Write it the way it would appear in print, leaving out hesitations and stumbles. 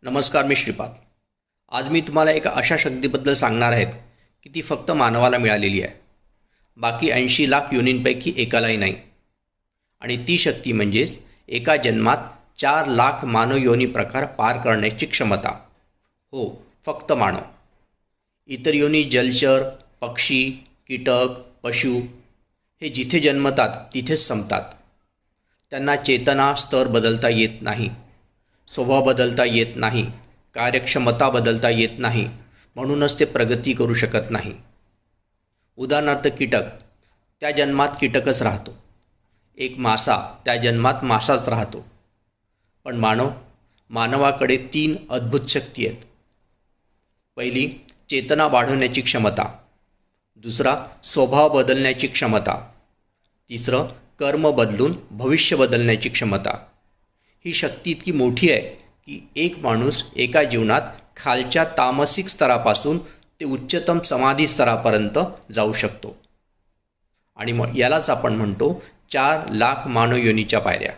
नमस्कार, मी श्रीपाद. आज मी तुम्हाला एका अशा शक्तीबद्दल सांगणार आहेत की ती फक्त मानवाला मिळालेली आहे. बाकी 80 लाख योनींपैकी एकालाही नाही. आणि ती शक्ती म्हणजेच एका जन्मात 4 लाख मानव योनी प्रकार पार करण्याची क्षमता. हो, फक्त मानव. इतर योनी जलचर, पक्षी, कीटक, पशु हे जिथे जन्मतात तिथेच संपतात. त्यांना चेतना स्तर बदलता येत नाही, स्वभाव बदलता येत नाही, कार्यक्षमता बदलता येत नाही, म्हणूनच ते प्रगती करू शकत नाही. उदाहरणार्थ कीटक त्या जन्मात कीटकच राहतो. एक मासा त्या जन्मात मासाच राहतो. पण मानवाकडे 3 अद्भुत शक्ती आहेत. पहिली, चेतना वाढवण्याची क्षमता. दुसरा, स्वभाव बदलण्याची क्षमता. तिसरं, कर्म बदलून भविष्य बदलण्याची क्षमता. ही शक्ती इतकी मोठी आहे की एक माणूस एका जीवनात खालच्या तामसिक स्तरापासून ते उच्चतम समाधी स्तरापर्यंत जाऊ शकतो. आणि मग यालाच आपण म्हणतो 4 लाख मानव योनीच्या पायऱ्या.